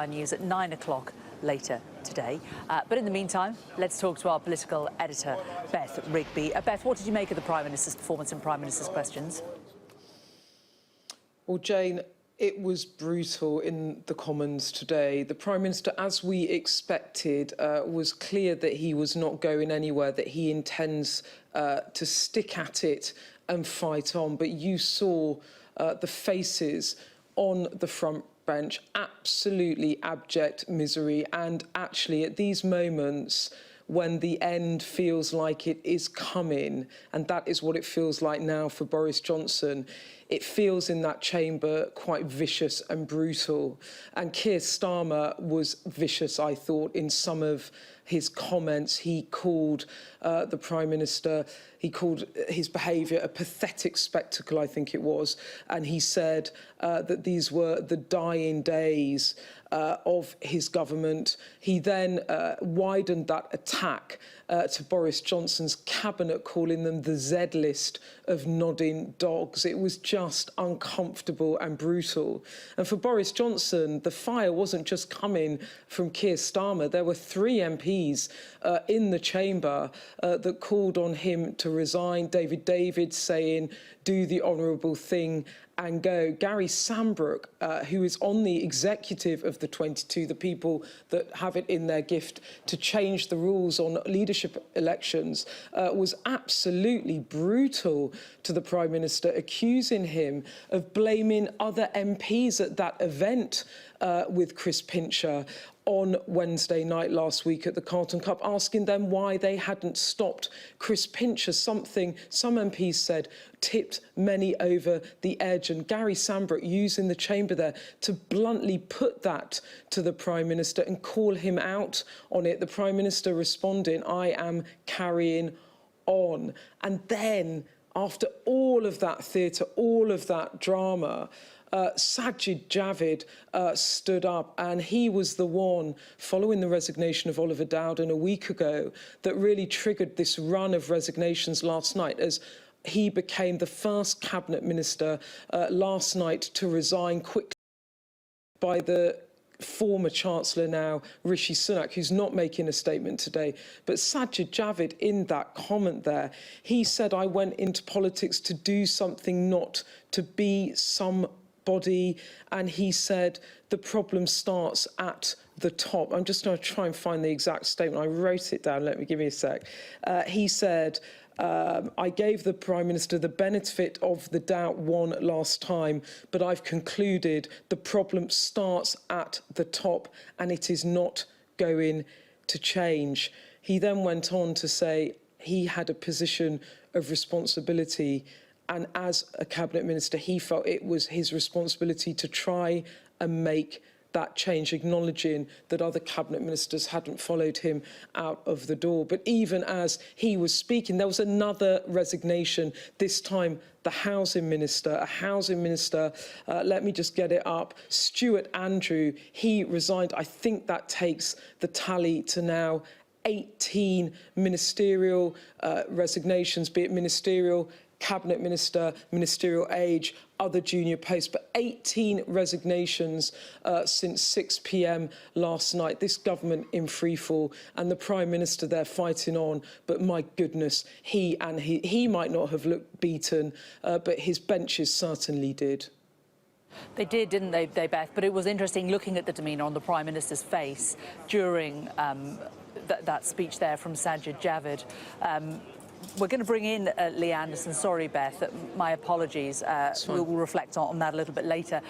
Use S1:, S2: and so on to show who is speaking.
S1: News at 9 o'clock later today. But in the meantime, let's talk to our political editor, Beth Rigby. Beth, what did you make of the Prime Minister's performance and Prime Minister's questions?
S2: Well, Jane, it was brutal in the Commons today. The Prime Minister, as we expected, was clear that he was not going anywhere, that he intends to stick at it and fight on. But you saw the faces on the front bench, absolutely abject misery. And actually, at these moments, when the end feels like it is coming, and that is what it feels like now for Boris Johnson, it feels in that chamber quite vicious and brutal. And Keir Starmer was vicious, I thought, in some of his comments. He called the Prime Minister, he called his behaviour a pathetic spectacle, I think it was. And he said that these were the dying days of his government. He then widened that attack to Boris Johnson's cabinet, calling them the Z list of nodding dogs. It was just uncomfortable and brutal. And for Boris Johnson, the fire wasn't just coming from Keir Starmer. There were 3 MPs in the chamber that called on him to resign. David saying, do the honourable thing and go. Gary Sambrook, who is on the executive of the 22, the people that have it in their gift to change the rules on leadership elections, was absolutely brutal to the Prime Minister, accusing him of blaming other MPs at that event with Chris Pincher on Wednesday night last week at the Carlton Cup, asking them why they hadn't stopped Chris Pincher, something some MPs said tipped many over the edge. And Gary Sambrook using the chamber there to bluntly put that to the Prime Minister and call him out on it. The Prime Minister responding, I am carrying on. And then, after all of that theatre, all of that drama, Sajid Javid stood up, and he was the one, following the resignation of Oliver Dowden a week ago, that really triggered this run of resignations last night, as he became the first cabinet minister last night to resign quickly by the former Chancellor now, Rishi Sunak, who's not making a statement today. But Sajid Javid, in that comment there, he said, I went into politics to do something, not to be somebody. And he said, the problem starts at the top. I'm just going to try and find the exact statement. I wrote it down. Give me a sec. He said, I gave the Prime Minister the benefit of the doubt one last time, but I've concluded the problem starts at the top and it is not going to change. He then went on to say he had a position of responsibility, and as a cabinet minister, he felt it was his responsibility to try and make that change, acknowledging that other cabinet ministers hadn't followed him out of the door. But even as he was speaking, there was another resignation, this time the housing minister, let me just get it up, Stuart Andrew, he resigned. I think that takes the tally to now 18 ministerial resignations, be it ministerial, cabinet minister, ministerial age, other junior posts, but 18 resignations since 6 p.m. last night. This government in freefall, and the Prime Minister there fighting on. But my goodness, he might not have looked beaten, but his benches certainly did.
S1: They did, didn't they, Beth? But it was interesting looking at the demeanour on the Prime Minister's face during that speech there from Sajid Javid. We're going to bring in Lee Anderson. Sorry, Beth, my apologies. We'll reflect on that a little bit later.